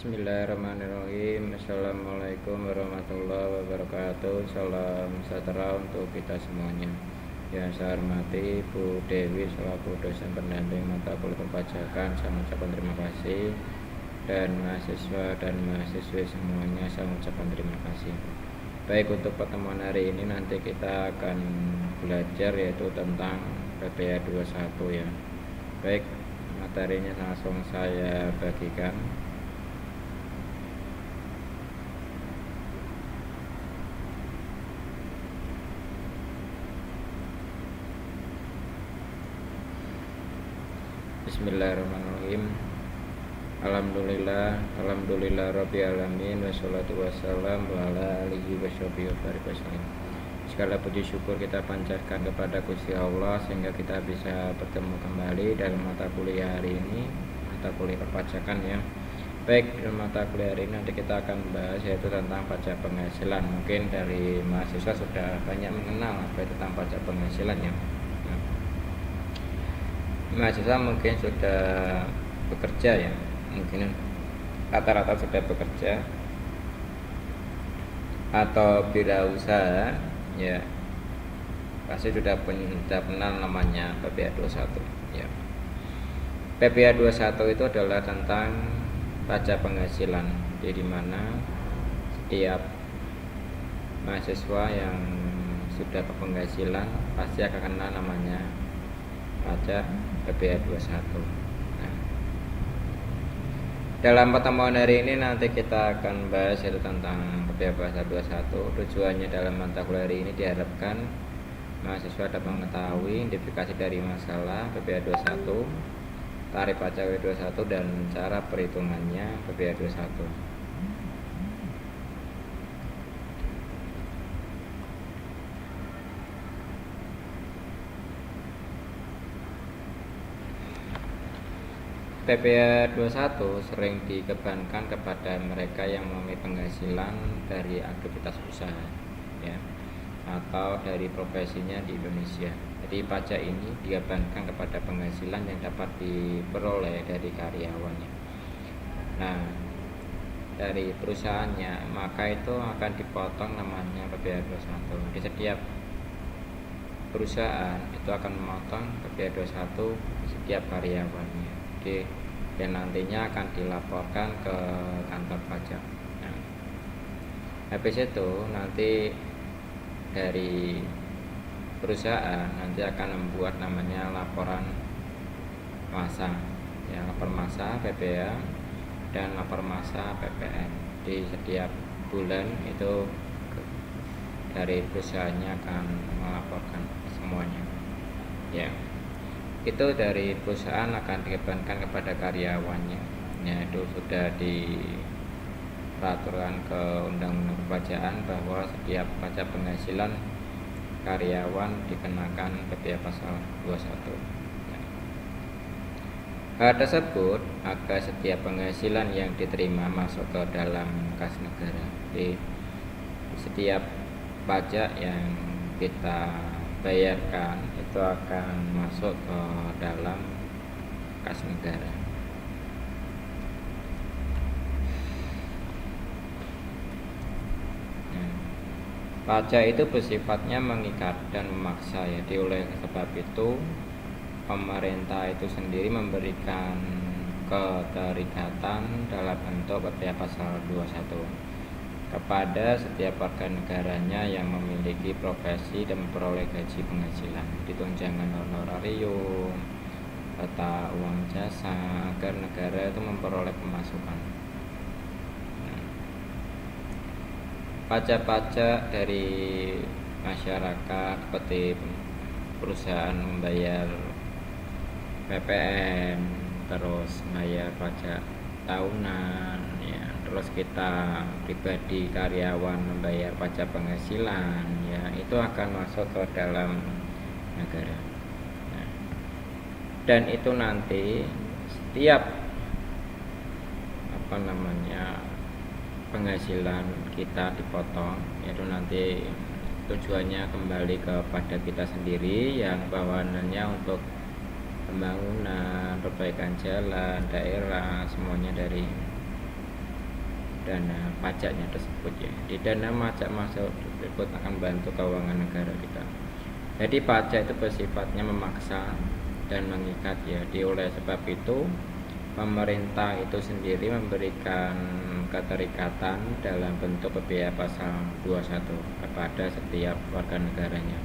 Bismillahirrahmanirrahim. Assalamualaikum warahmatullahi wabarakatuh. Salam sejahtera untuk kita semuanya. Yang saya hormati Bu Dewi selaku dosen pendamping mata kuliah perpajakan, saya mengucapkan terima kasih. Dan mahasiswa dan mahasiswi semuanya saya mengucapkan terima kasih. Baik, untuk pertemuan hari ini nanti kita akan belajar yaitu tentang PPA 21 ya. Baik, materinya langsung saya bagikan. Bismillahirrahmanirrahim. Alhamdulillah rabbil alamin, wassalatu wassalam ala alihi washabihi wasallam. Segala puji syukur kita panjatkan kepada Gusti Allah sehingga kita bisa bertemu kembali dalam mata kuliah hari ini, mata kuliah perpajakan ya. Baik, dalam mata kuliah hari ini nanti kita akan bahas yaitu tentang pajak penghasilan. Mungkin dari mahasiswa sudah banyak mengenal apa itu tentang pajak penghasilan ya. Mahasiswa mungkin sudah bekerja ya, mungkin rata-rata sudah bekerja atau wirausaha ya, pasti sudah kenal namanya PPA 21 ya. PPA 21 itu adalah tentang pajak penghasilan, jadi mana setiap mahasiswa yang sudah berpenghasilan pasti akan kenal namanya pajak PPA 21. Nah, dalam pertemuan hari ini nanti kita akan bahas yaitu tentang PPA 21. Tujuannya dalam mata kuliah hari ini diharapkan mahasiswa dapat mengetahui identifikasi dari masalah PPA 21, tarif pajak PPA 21 dan cara perhitungannya PPA 21. PPA 21 sering dikebankan kepada mereka yang memiliki penghasilan dari aktivitas usaha ya, atau dari profesinya di Indonesia. Jadi pajak ini dikebankan kepada penghasilan yang dapat diperoleh dari karyawannya. Nah, dari perusahaannya maka itu akan dipotong namanya PPA 21. Di setiap perusahaan itu akan memotong PPA 21 setiap karyawannya. Dan nantinya akan dilaporkan ke kantor pajak. Nah, habis itu nanti dari perusahaan nanti akan membuat namanya laporan massa ya, laporan massa PPA dan laporan massa PPN. Di setiap bulan itu dari perusahaannya akan melaporkan semuanya ya. Itu dari perusahaan akan dikebankan kepada karyawannya ya, itu sudah diperaturan ke undang-undang perpajakan bahwa setiap pajak penghasilan karyawan dikenakan PPA pasal 21 ya. Hal tersebut agar setiap penghasilan yang diterima masuk ke dalam kas negara. Jadi setiap pajak yang kita bayarkan itu akan masuk ke dalam kas negara. Pajak itu bersifatnya mengikat dan memaksa ya. Oleh sebab itu pemerintah itu sendiri memberikan keterikatan dalam bentuk PPA pasal 21 kepada setiap warga negaranya yang memiliki profesi dan memperoleh gaji penghasilan, tunjangan honorarium, serta uang jasa agar negara itu memperoleh pemasukan. Pajak-pajak dari masyarakat seperti perusahaan membayar PPN, terus membayar pajak tahunan ya, terus kita pribadi karyawan membayar pajak penghasilan ya, itu akan masuk ke dalam negara. Nah, dan itu nanti setiap penghasilan kita dipotong, yaitu nanti tujuannya kembali kepada kita sendiri yang bawaannya untuk pembangunan, perbaikan jalan, daerah, semuanya dari dana pajaknya tersebut ya. Di dana pajak masuk tersebut akan bantu keuangan negara kita. Jadi pajak itu bersifatnya memaksa dan mengikat ya. Oleh sebab itu pemerintah itu sendiri memberikan keterikatan dalam bentuk biaya pasal 21 kepada setiap warga negaranya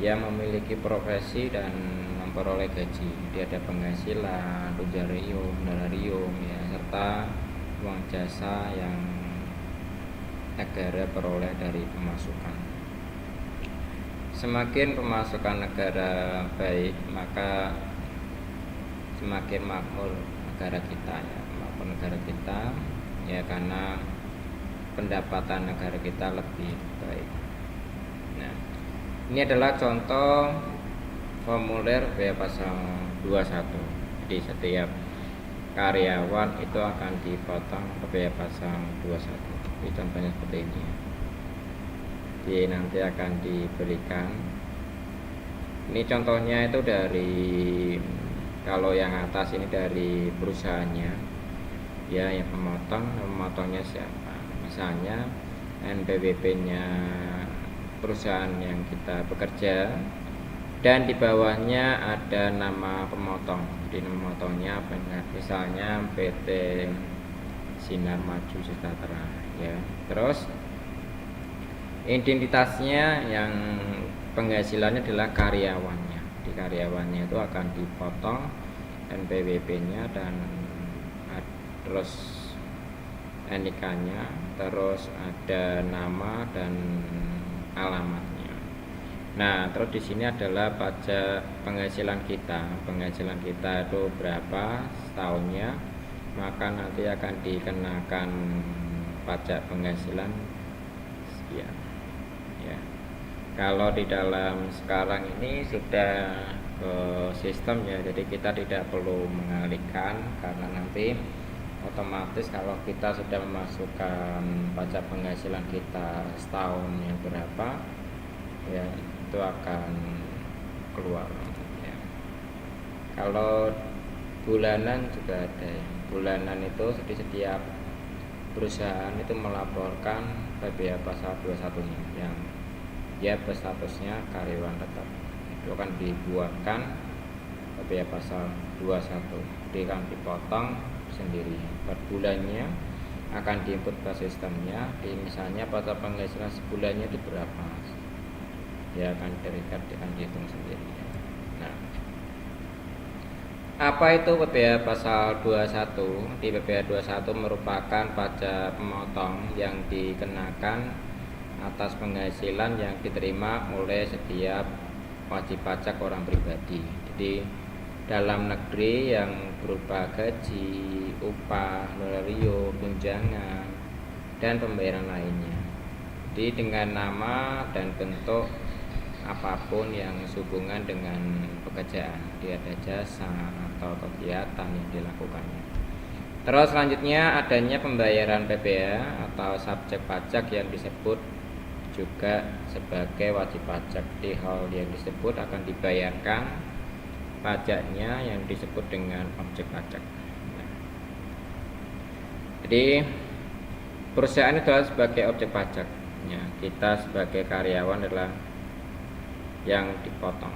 yang memiliki profesi dan memperoleh gaji. Dia ada penghasilan, tunjangan, honorarium ya, serta uang jasa yang negara peroleh dari pemasukan. Semakin pemasukan negara baik, maka semakin makmur negara kita ya, makmur negara kita ya, karena pendapatan negara kita lebih baik. Nah, ini adalah contoh formulir biaya pasal 21. Jadi setiap karyawan itu akan dipotong ke biaya pasal 21. Jadi contohnya seperti ini ya. Jadi nanti akan diberikan. Ini contohnya itu dari, kalau yang atas ini dari perusahaannya ya, yang memotongnya siapa, misalnya NPWP-nya perusahaan yang kita bekerja, dan di bawahnya ada nama pemotong. Jadi nama pemotongnya apa, misalnya PT Sinar Maju Sejahtera ya. Terus identitasnya yang penghasilannya adalah karyawannya. Di karyawannya itu akan dipotong NPWP-nya dan terus NIK-nya, terus ada nama dan alamatnya. Nah, terus di sini adalah pajak penghasilan kita. Penghasilan kita itu berapa setahunnya, maka nanti akan dikenakan pajak penghasilan sekian. Ya. Kalau di dalam sekarang ini sudah ke sistem ya, jadi kita tidak perlu mengalihkan, karena nanti otomatis kalau kita sudah memasukkan pajak penghasilan kita setahun yang berapa ya, itu akan keluar ya. Kalau bulanan juga ada ya. Bulanan itu setiap perusahaan itu melaporkan biaya pasal 21 nya yang dia berstatusnya karyawan tetap, itu akan dibuatkan biaya pasal 21. Dia akan dipotong sendiri per bulannya, akan diinput ke sistemnya. Misalnya pajak penghasilan sebulannya itu berapa, dia akan terikat, akan dihitung sendiri. Nah, apa itu PPh pasal 21? Di PPh 21 merupakan pajak pemotong yang dikenakan atas penghasilan yang diterima oleh setiap wajib pajak orang pribadi. Jadi dalam negeri yang berupa gaji, upah, honorarium, tunjangan, dan pembayaran lainnya. Jadi dengan nama dan bentuk apapun yang sehubungan dengan pekerjaan, dia ada jasa atau kegiatan yang dilakukannya. Terus selanjutnya adanya pembayaran PPh atau subjek pajak yang disebut juga sebagai wajib pajak. Di hal yang disebut akan dibayarkan pajaknya yang disebut dengan objek pajak. Nah, jadi perusahaan itu adalah sebagai objek pajak ya, kita sebagai karyawan adalah yang dipotong.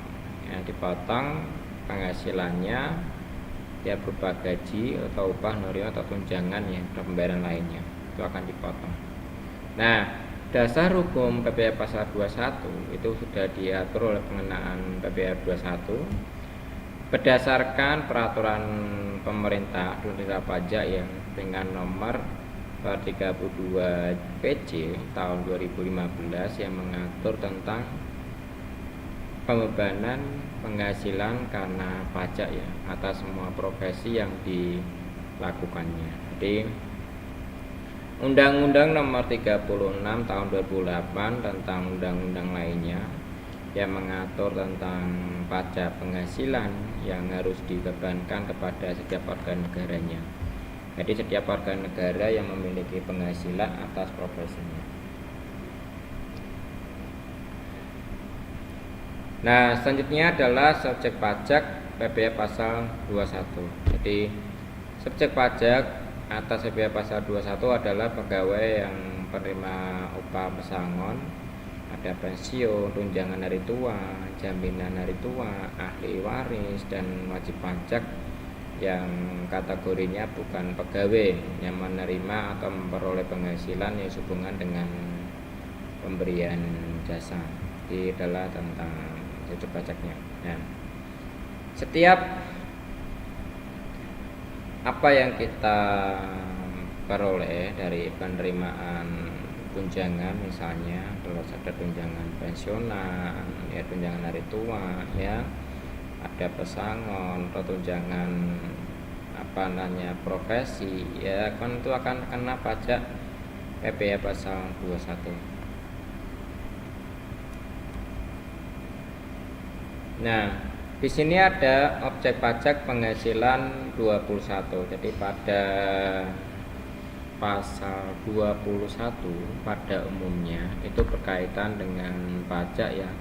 Yang dipotong penghasilannya dia berupa gaji atau upah, honorarium atau tunjangan ya, atau pembayaran lainnya, itu akan dipotong. Nah, dasar hukum PPh pasal 21 itu sudah diatur oleh pengenaan PPh 21 berdasarkan peraturan pemerintah pajak yang dengan nomor 32 PJ tahun 2015 yang mengatur tentang pembebanan penghasilan karena pajak ya atas semua profesi yang dilakukannya. Jadi Undang-Undang Nomor 36 Tahun 2008 tentang undang-undang lainnya yang mengatur tentang pajak penghasilan yang harus dibebankan kepada setiap warga negaranya. Jadi setiap warga negara yang memiliki penghasilan atas profesinya. Nah, selanjutnya adalah subjek pajak PPh pasal 21. Jadi subjek pajak atas PPh pasal 21 adalah pegawai yang penerima upah pesangon, ada pensiun, tunjangan hari tua, jaminan hari tua, ahli waris, dan wajib pajak yang kategorinya bukan pegawai yang menerima atau memperoleh penghasilan yang sehubungan dengan pemberian jasa. Ini adalah tentang wajib pajaknya. Nah, setiap apa yang kita peroleh dari penerimaan tunjangan, misalnya terus ada tunjangan pensiunan, ya tunjangan hari tua, ya ada pesangon atau tunjangan profesi, ya kan itu akan kena pajak PPh pasal 21. Nah, di sini ada objek pajak penghasilan 21. Jadi pada pasal 21 pada umumnya itu berkaitan dengan pajak ya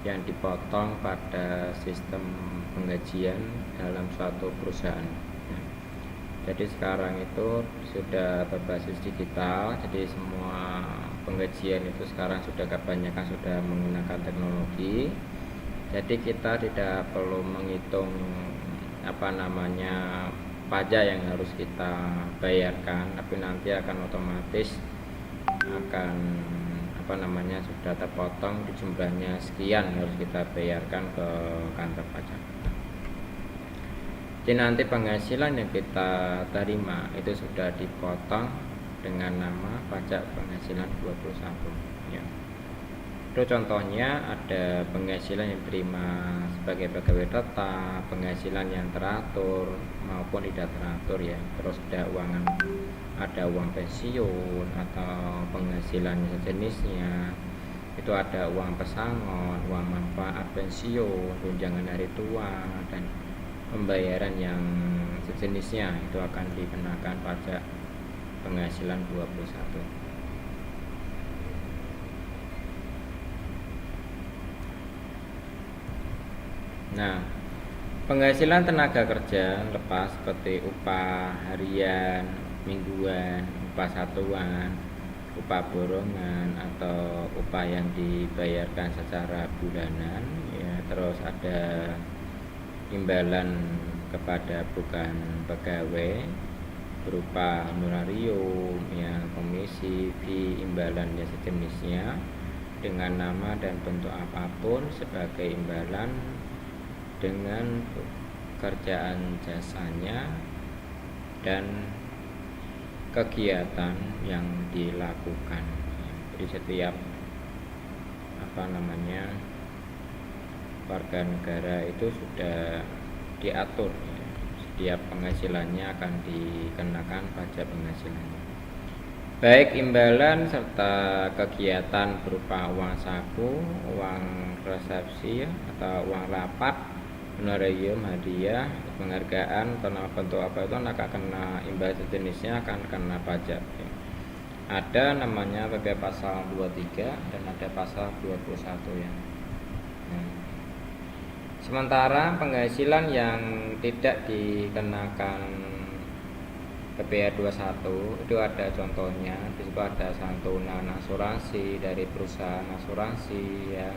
yang dipotong pada sistem penggajian dalam suatu perusahaan. Jadi sekarang itu sudah berbasis digital, jadi semua penggajian itu sekarang sudah kebanyakan sudah menggunakan teknologi. Jadi kita tidak perlu menghitung pajak yang harus kita bayarkan, tapi nanti akan otomatis akan sudah terpotong di jumlahnya sekian harus kita bayarkan ke kantor pajak. Jadi nanti penghasilan yang kita terima itu sudah dipotong dengan nama pajak penghasilan 21 ya. Itu contohnya ada penghasilan yang diterima sebagai pegawai tetap, penghasilan yang teratur maupun tidak teratur ya. Terus ada uang pensiun atau penghasilan sejenisnya. Itu ada uang pesangon, uang manfaat pensiun, tunjangan hari tua, dan pembayaran yang sejenisnya itu akan dikenakan pajak penghasilan 21. Nah, penghasilan tenaga kerja lepas seperti upah harian, mingguan, upah satuan, upah borongan atau upah yang dibayarkan secara bulanan ya, terus ada imbalan kepada bukan pegawai berupa honorarium ya, komisi, fee, imbalan ya sejenisnya dengan nama dan bentuk apapun sebagai imbalan dengan pekerjaan jasanya dan kegiatan yang dilakukan. Jadi setiap warga negara itu sudah diatur ya. Setiap penghasilannya akan dikenakan pajak penghasilannya, baik imbalan serta kegiatan berupa uang saku, uang resepsi atau uang rapat, honorarium, hadiah, penghargaan atau nama bentuk apa itu akan kena imbal sejenisnya akan kena pajak ya. Ada namanya PPh pasal 23 dan ada pasal 21 ya. Sementara penghasilan yang tidak dikenakan PPh 21 itu ada contohnya, di situ ada santunan asuransi dari perusahaan asuransi ya.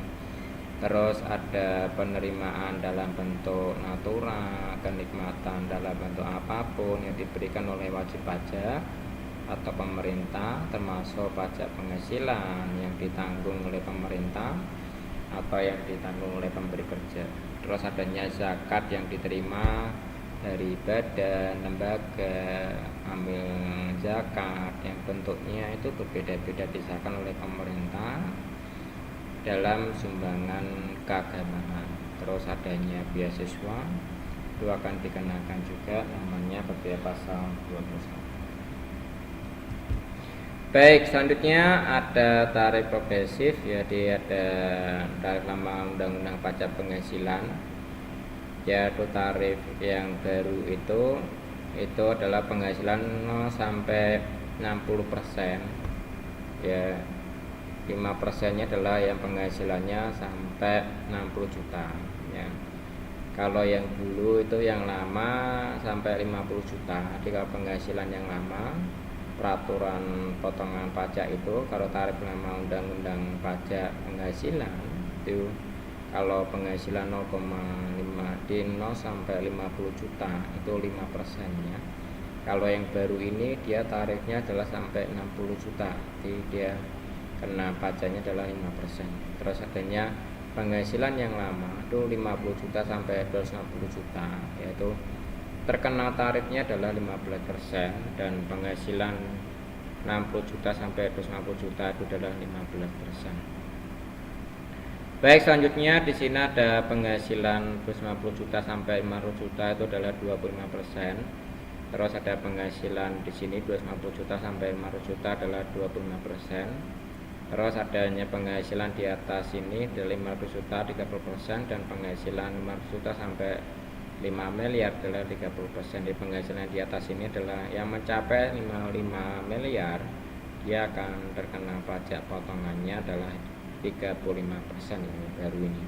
Terus ada penerimaan dalam bentuk natura, kenikmatan dalam bentuk apapun yang diberikan oleh wajib pajak atau pemerintah, termasuk pajak penghasilan yang ditanggung oleh pemerintah atau yang ditanggung oleh pemberi kerja. Terus adanya zakat yang diterima dari badan, lembaga, amil zakat yang bentuknya itu berbeda-beda disahkan oleh pemerintah dalam sumbangan keagamaan. Terus adanya beasiswa itu akan dikenakan juga namanya PPh pasal 21. Baik, selanjutnya ada tarif progresif ya, ada tarif lama Undang-Undang Pajak Penghasilan yaitu tarif yang baru itu adalah penghasilan 0 sampai 60% ya. 5%-nya adalah yang penghasilannya sampai 60 juta ya. Kalau yang dulu itu yang lama sampai 50 juta. Jadi kalau penghasilan yang lama, peraturan potongan pajak itu kalau tarif lama undang-undang pajak penghasilan itu kalau penghasilan 0,5 di 0 sampai 50 juta itu 5% ya. Kalau yang baru ini dia tarifnya adalah sampai 60 juta. Jadi dia kena pajaknya adalah 5%. Terus adanya penghasilan yang lama itu 50 juta sampai 260 juta, yaitu terkena tarifnya adalah 15% dan penghasilan 60 juta sampai 260 juta itu adalah 15%. Baik, selanjutnya di sini ada penghasilan 250 juta sampai 500 juta itu adalah 25%. Terus ada penghasilan di sini 250 juta sampai 500 juta adalah 25%. Terus adanya penghasilan di atas ini dari 500 juta 30% dan penghasilan 500 juta sampai 5 miliar adalah 30%. Di penghasilan di atas ini adalah yang mencapai 5 miliar dia akan terkena pajak potongannya adalah 35% yang baru ini.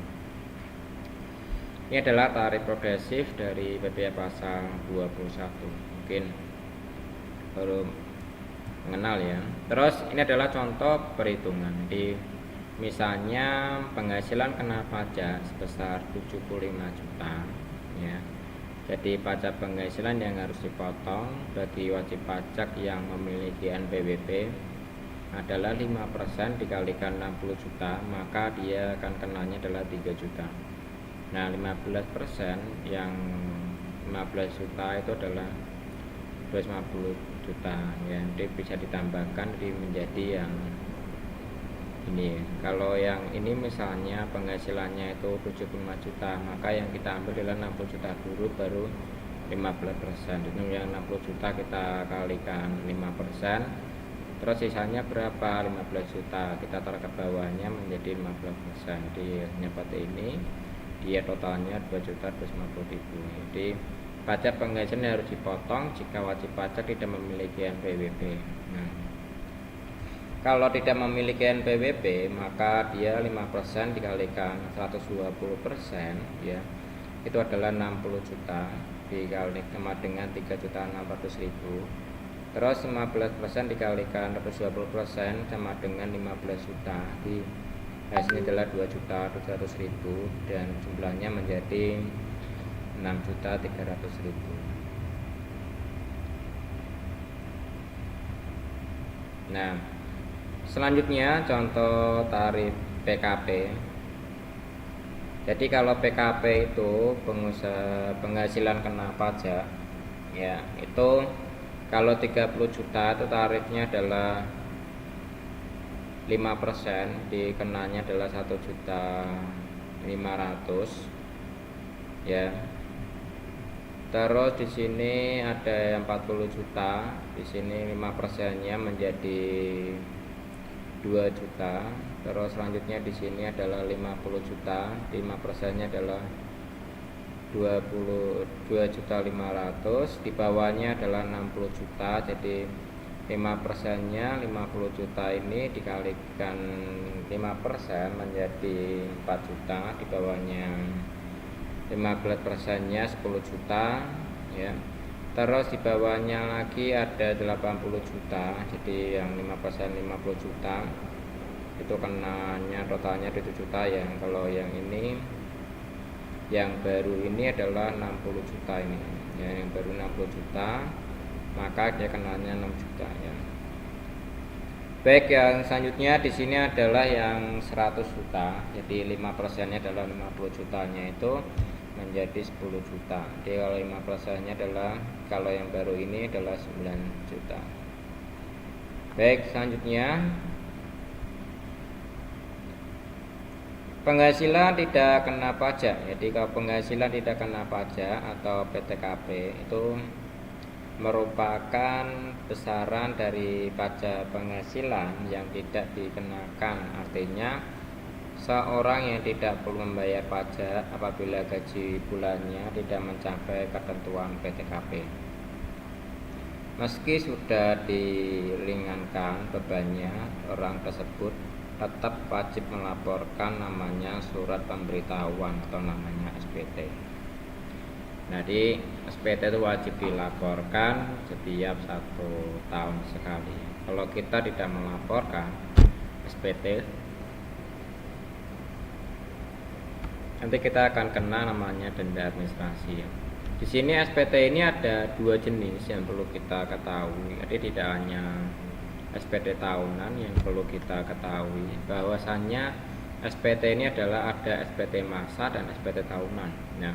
Ini adalah tarif progresif dari PPh pasal 21. Mungkin baru mengenal ya. Terus ini adalah contoh perhitungan. Jadi misalnya penghasilan kena pajak sebesar 75 juta ya. Jadi pajak penghasilan yang harus dipotong bagi wajib pajak yang memiliki NPWP adalah 5% dikalikan 60 juta, maka dia akan kenanya adalah 3 juta. Nah, 15% yang 15 juta itu adalah 250 juta ya. Jadi bisa ditambahkan menjadi yang ini. Kalau yang ini misalnya penghasilannya itu 75 juta, maka yang kita ambil adalah 60 juta dulu baru 15%. Itu yang 60 juta kita kalikan 5%. Terus sisanya berapa? 15 juta. Kita taruh ke bawahnya menjadi 15%. Jadi seperti ini. Dia totalnya 2.250.000. Jadi pajak penghasilan harus dipotong jika wajib pajak tidak memiliki NPWP. Nah, kalau tidak memiliki NPWP maka dia 5% dikalikan 120% ya. Itu adalah 60 juta dikalikan dengan 3.600.000. Terus 15% dikalikan 120% sama dengan 15 juta. Di hasilnya adalah 2.700.000 dan jumlahnya menjadi 6.300.000. Nah, selanjutnya contoh tarif PKP. Jadi kalau PKP itu penghasilan kena pajak ya, itu kalau 30 juta itu tarifnya adalah 5%, dikenanya adalah 1.500.000 ya. Terus di sini ada yang 40 juta, di sini 5%-nya menjadi 2 juta. Terus selanjutnya di sini adalah 50 juta, 5%-nya adalah 22.500.000, di bawahnya adalah 60 juta. Jadi 5%-nya 50 juta ini dikalikan 5% menjadi 4 juta, di bawahnya 15%-nya 10 juta ya. Terus di bawahnya lagi ada 80 juta. Jadi yang 5% 50 juta itu kenanya totalnya 7 juta ya. Kalau yang ini yang baru ini adalah 60 juta ini ya, yang baru 60 juta maka dia kenanya 6 juta ya. Baik, yang selanjutnya di sini adalah yang 100 juta. Jadi 5%-nya adalah 50 jutanya itu menjadi 10 juta. Jadi kalau 5%-nya adalah kalau yang baru ini adalah 9 juta. Baik, selanjutnya penghasilan tidak kena pajak. Jadi kalau penghasilan tidak kena pajak atau PTKP itu merupakan besaran dari pajak penghasilan yang tidak dikenakan. Artinya seorang yang tidak perlu membayar pajak apabila gaji bulannya tidak mencapai ketentuan PTKP. Meski sudah diringankan bebannya, orang tersebut tetap wajib melaporkan namanya surat pemberitahuan atau namanya SPT. Nah, di SPT itu wajib dilaporkan setiap 1 tahun sekali. Kalau kita tidak melaporkan SPT, nanti kita akan kena namanya denda administrasi. Di sini SPT ini ada 2 jenis yang perlu kita ketahui. Jadi tidak hanya SPT tahunan yang perlu kita ketahui, bahwasannya SPT ini adalah ada SPT masa dan SPT tahunan. Nah,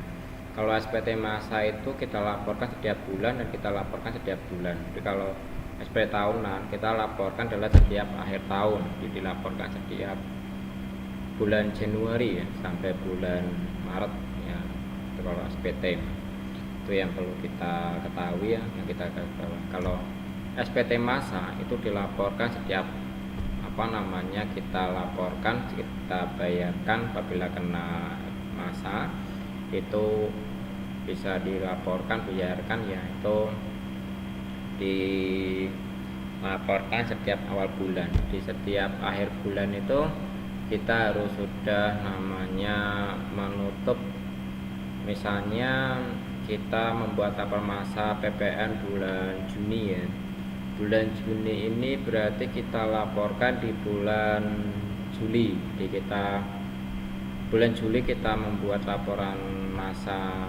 kalau SPT masa itu kita laporkan setiap bulan dan kita laporkan setiap bulan. Jadi kalau SPT tahunan kita laporkan adalah setiap akhir tahun, jadi dilaporkan setiap bulan Januari ya, sampai bulan Maret ya. Itu kalau SPT itu yang perlu kita ketahui ya, yang kita ketahui. Kalau SPT masa itu dilaporkan setiap kita laporkan, kita bayarkan apabila kena masa itu bisa dilaporkan, biarkan ya, itu dilaporkan setiap awal bulan. Di setiap akhir bulan itu kita harus sudah namanya menutup, misalnya kita membuat lapor masa PPN bulan Juni ya. Bulan Juni ini berarti kita laporkan di bulan Juli. Jadi bulan Juli kita membuat laporan masa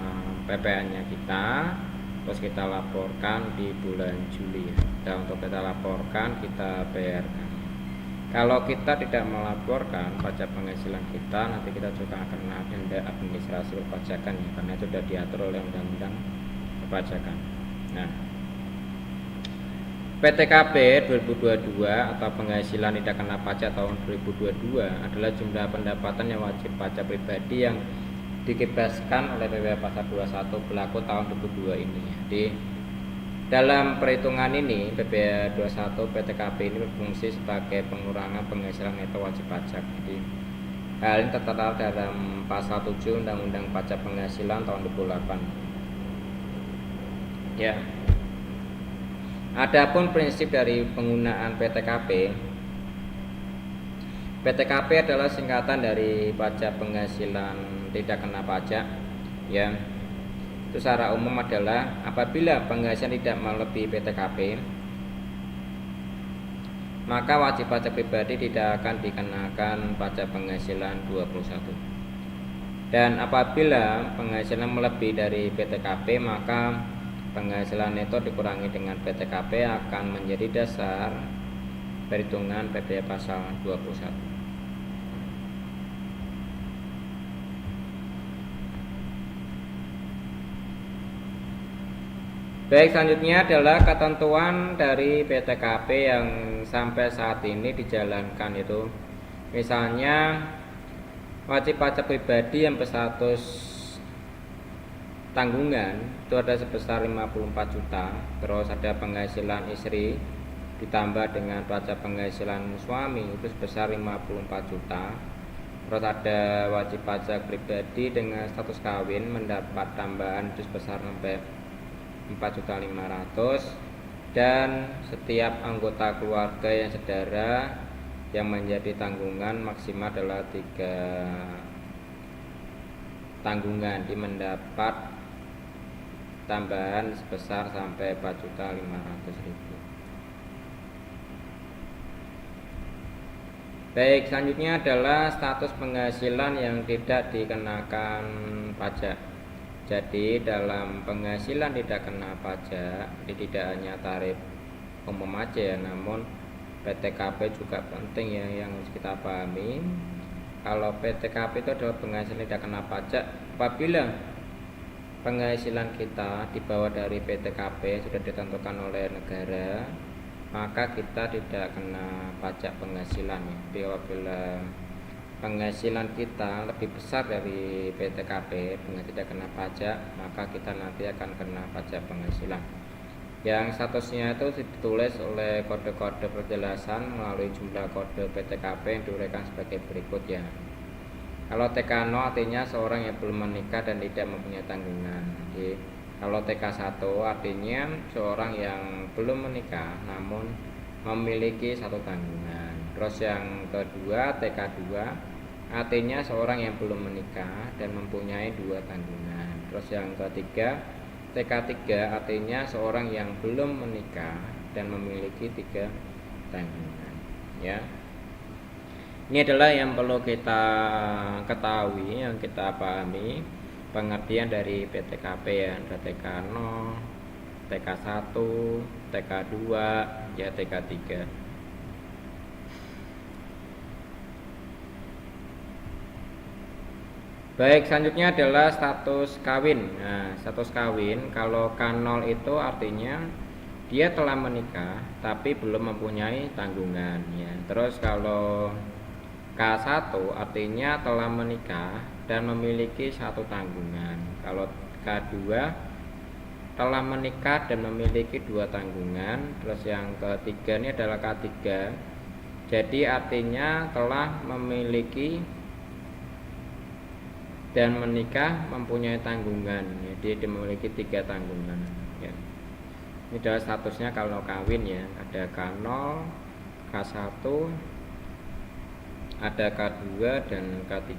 PPN-nya kita, terus kita laporkan di bulan Juli ya. Dan untuk kita laporkan, kita bayarkan. Kalau kita tidak melaporkan pajak penghasilan kita, nanti kita juga akan kena denda administrasi perpajakan ya, karena itu sudah diatur oleh Undang-Undang Perpajakan. Nah, PTKP 2022 atau penghasilan tidak kena pajak tahun 2022 adalah jumlah pendapatan yang wajib pajak pribadi yang dibebaskan oleh PP Pasar 21 berlaku tahun 2022 ini. Jadi dalam perhitungan ini PP 21 PTKP ini berfungsi sebagai pengurangan penghasilan neto wajib pajak. Jadi hal ini tertera dalam pasal 7 Undang-Undang Pajak Penghasilan tahun 2008. Ya. Adapun prinsip dari penggunaan PTKP, PTKP adalah singkatan dari pajak penghasilan tidak kena pajak ya. Itu secara umum adalah apabila penghasilan tidak melebihi PTKP, maka wajib pajak pribadi tidak akan dikenakan pajak penghasilan 21. Dan apabila penghasilan melebihi dari PTKP, maka penghasilan neto dikurangi dengan PTKP akan menjadi dasar perhitungan PP pasal 21. Baik, selanjutnya adalah ketentuan dari PTKP yang sampai saat ini dijalankan. Itu misalnya wajib pajak pribadi yang berstatus tanggungan itu ada sebesar 54 juta. Terus ada penghasilan istri ditambah dengan pajak penghasilan suami itu sebesar 54 juta. Terus ada wajib pajak pribadi dengan status kawin mendapat tambahan itu sebesar sampai 4.500.000, dan setiap anggota keluarga yang sedara yang menjadi tanggungan maksimal adalah 3 tanggungan di mendapat tambahan sebesar sampai 4.500.000. Baik, selanjutnya adalah status penghasilan yang tidak dikenakan pajak. Jadi dalam penghasilan tidak kena pajak, jadi tidak hanya tarif umum aja ya, namun PTKP juga penting ya yang harus kita pahami. Kalau PTKP itu adalah penghasilan tidak kena pajak apabila penghasilan kita di bawah dari PTKP sudah ditentukan oleh negara, maka kita tidak kena pajak penghasilan. Jadi apabila penghasilan kita lebih besar dari PTKP dengan tidak kena pajak, maka kita nanti akan kena pajak penghasilan. Yang statusnya itu ditulis oleh kode-kode perjelasan melalui jumlah kode PTKP yang diuraikan sebagai berikut ya. Kalau TK0 artinya seorang yang belum menikah dan tidak mempunyai tanggungan. Jadi kalau TK1 artinya seorang yang belum menikah namun memiliki 1 tanggungan. Terus yang kedua TK2 artinya seorang yang belum menikah dan mempunyai 2 tanggungan. Terus yang ketiga, TK3 artinya seorang yang belum menikah dan memiliki 3 tanggungan, ya. Ini adalah yang perlu kita ketahui, yang kita pahami pengertian dari PTKP ya. Ada TK0, TK1, TK2, ya TK3. Baik, selanjutnya adalah status kawin. Nah, status kawin kalau K0 itu artinya dia telah menikah tapi belum mempunyai tanggungan ya. Terus kalau K1 artinya telah menikah dan memiliki 1 tanggungan. Kalau K2 telah menikah dan memiliki 2 tanggungan. Terus yang ketiga ini adalah K3. Jadi artinya telah memiliki dan menikah mempunyai tanggungan. Jadi dia memiliki 3 tanggungan ya. Ini adalah statusnya kalau kawin ya. Ada K0, K1, ada K2 dan K3.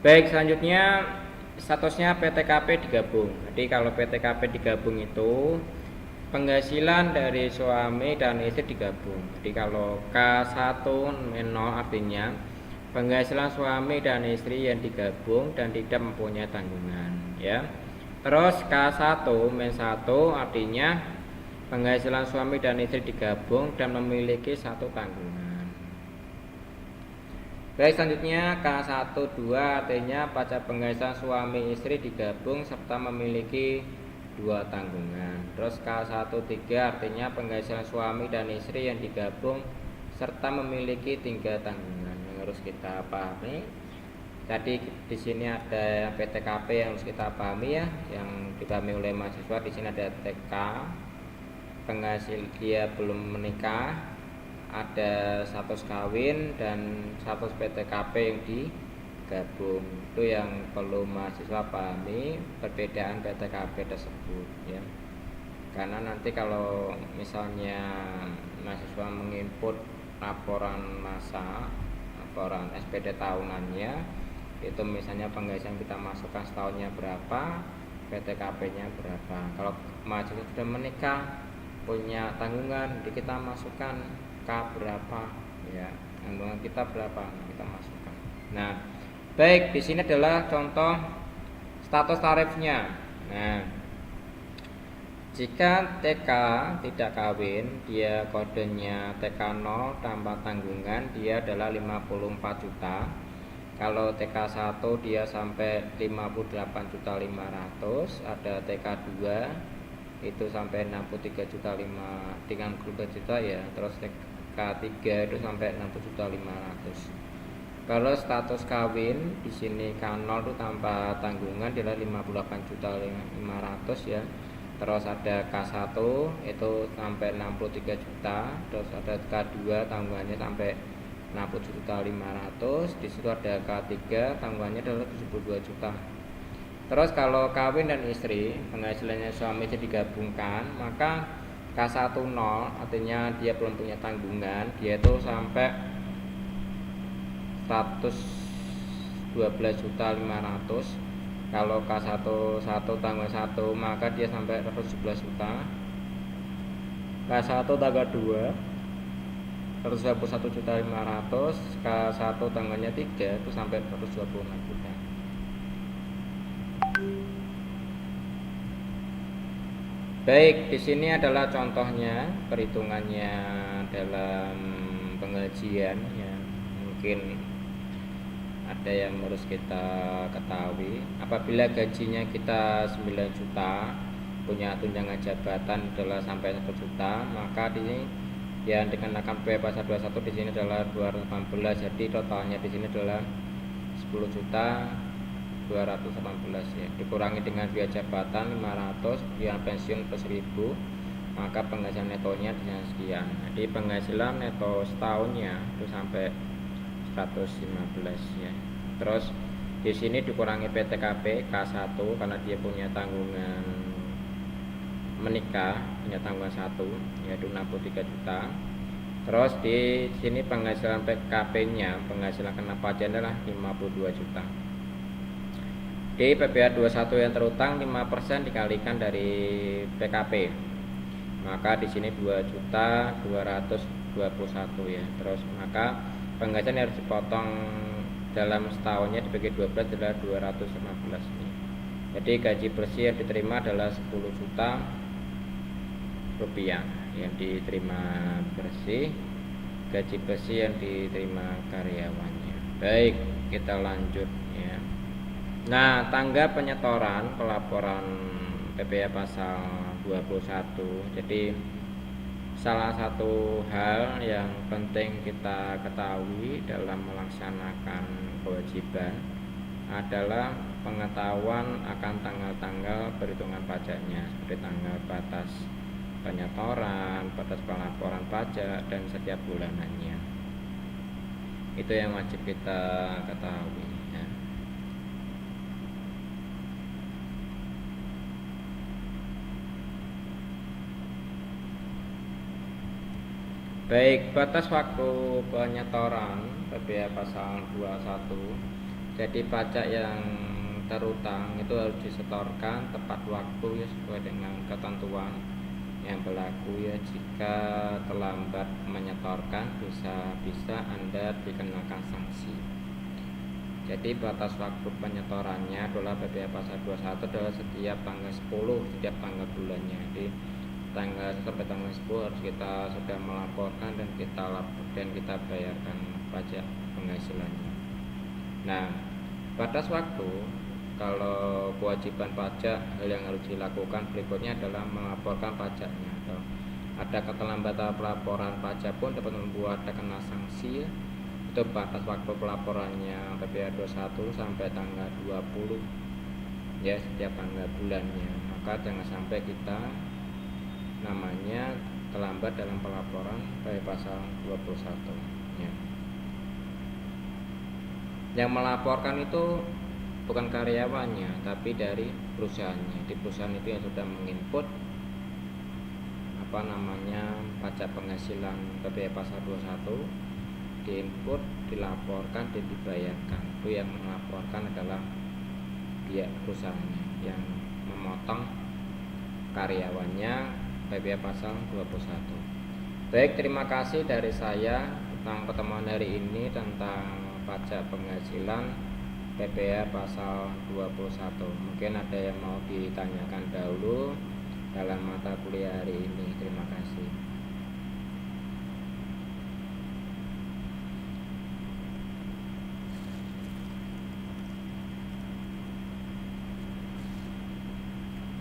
Baik, selanjutnya statusnya PTKP digabung. Jadi kalau PTKP digabung itu penghasilan dari suami dan istri digabung. Jadi kalau K1 artinya penghasilan suami dan istri yang digabung dan tidak mempunyai tanggungan ya. Terus K1 artinya penghasilan suami dan istri digabung dan memiliki 1 tanggungan. Baik, selanjutnya K12 artinya pada penghasilan suami istri digabung serta memiliki 2 tanggungan. Terus K13 artinya penghasilan suami dan istri yang digabung serta memiliki 3 tanggungan. Yang harus kita pahami tadi di sini ada PTKP yang harus kita pahami ya, yang dipahami oleh mahasiswa. Di sini ada TK penghasil dia belum menikah, ada status kawin dan status PTKP yang digabung. Itu yang perlu mahasiswa pahami perbedaan PTKP tersebut ya. Karena nanti kalau misalnya mahasiswa menginput laporan masa, laporan SPD tahunannya, itu misalnya penghasilan kita masukkan setahunnya berapa, PTKP-nya berapa. Kalau mahasiswa sudah menikah punya tanggungan, jadi kita masukkan K berapa ya, tanggungan kita berapa kita masukkan. Nah, baik, di sini adalah contoh status tarifnya. Nah, jika TK tidak kawin, dia kodenya TK0 tanpa tanggungan, dia adalah 54 juta. Kalau TK1 dia sampai 58.500.000, ada TK2 itu sampai 63.500.000 ya. Terus TK3 itu sampai 60.500.000. Kalau status kawin di sini K0 itu tanpa tanggungan dia 58.500.000 ya. Terus ada K1 itu sampai 63 juta. Terus ada K2 tanggungannya sampai 60.500.000. Di situ ada K3 tanggungannya adalah 72 juta. Terus kalau kawin dan istri penghasilannya suami istri digabungkan, maka K10 artinya dia belum punya tanggungan, dia itu sampai 112.500.000. Kalau K11 tanggungan 1 maka dia sampai 111 juta. K1 tanggal 2 121.500.000. K1 tanggalnya 3 itu sampai 126 juta. Baik, di sini adalah contohnya perhitungannya dalam penggajian ya. Mungkin ada yang harus kita ketahui. Apabila gajinya kita 9 juta, punya tunjangan jabatan adalah sampai 1 juta, maka di sini yang dikenakan PP pasal 21 di sini adalah 218. Jadi totalnya di sini adalah 10 juta 218 ya, dikurangi dengan biaya jabatan 500, biaya pensiun plus 1000, maka penghasilan netonya dengan sekian. Jadi penghasilan neto setahunnya itu sampai 115 ya. Terus di sini dikurangi PTKP K1 karena dia punya tanggungan menikah, punya tanggungan 1 yaitu 63 juta. Terus di sini penghasilan PKP-nya, penghasilan kena pajak adalah 52 juta. Di PPh 21 yang terutang 5% dikalikan dari PKP. Maka di sini 2.221 ya. Terus maka penghasilan harus dipotong dalam setahunnya dibagi 12 adalah 215 nih. Jadi gaji bersih yang diterima adalah 10 juta rupiah yang diterima bersih, gaji bersih yang diterima karyawannya. Baik, kita lanjut ya. Nah, tangga penyetoran pelaporan PPh pasal 21. Jadi salah satu hal yang penting kita ketahui dalam melaksanakan kewajiban adalah pengetahuan akan tanggal-tanggal perhitungan pajaknya, seperti tanggal batas penyetoran, batas pelaporan pajak, dan setiap bulanannya. Itu yang wajib kita ketahui ya. Baik, batas waktu penyetoran PPh pasal 21. Jadi pajak yang terutang itu harus disetorkan tepat waktu ya, sesuai dengan ketentuan yang berlaku ya. Jika terlambat menyetorkan bisa Anda dikenakan sanksi. Jadi batas waktu penyetorannya adalah PPh pasal 21 adalah setiap tanggal 10 setiap tanggal bulannya. Jadi tanggal sampai tanggal 10 harus kita sudah melaporkan dan kita bayarkan pajak penghasilannya. Nah, batas waktu kalau kewajiban pajak, hal yang harus dilakukan berikutnya adalah melaporkan pajaknya. Atau ada keterlambatan pelaporan pajak pun dapat membuat terkena sanksi. Itu batas waktu pelaporannya PPh 21 sampai tanggal 20 ya, setiap tanggal bulannya. Maka jangan sampai kita namanya terlambat dalam pelaporan PPh pasal 21 ya. Yang melaporkan itu bukan karyawannya, tapi dari perusahaannya. Di perusahaan itu yang sudah menginput pajak penghasilan PPh pasal 21, diinput, dilaporkan, dan dibayarkan. Itu yang melaporkan adalah pihak perusahaannya, yang memotong karyawannya PPh pasal 21. Baik, terima kasih dari saya tentang pertemuan hari ini tentang pajak penghasilan PPh pasal 21. Mungkin ada yang mau ditanyakan dahulu dalam mata kuliah hari ini. Terima kasih.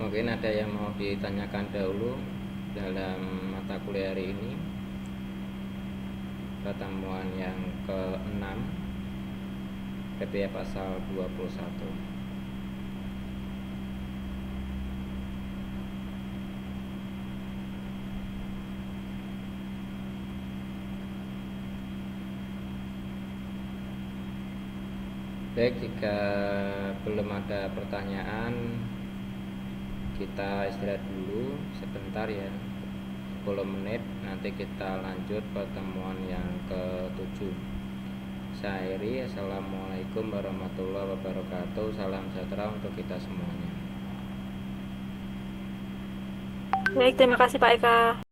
Mungkin ada yang mau ditanyakan dahulu dalam mata kuliah hari ini, pertemuan yang ke-6 PPh pasal 21. Baik, jika belum ada pertanyaan, kita istirahat dulu sebentar ya, 10 menit. Nanti kita lanjut pertemuan yang ke-7. Saya akhiri. Assalamualaikum warahmatullahi wabarakatuh. Salam sejahtera untuk kita semuanya. Baik, terima kasih Pak Eka.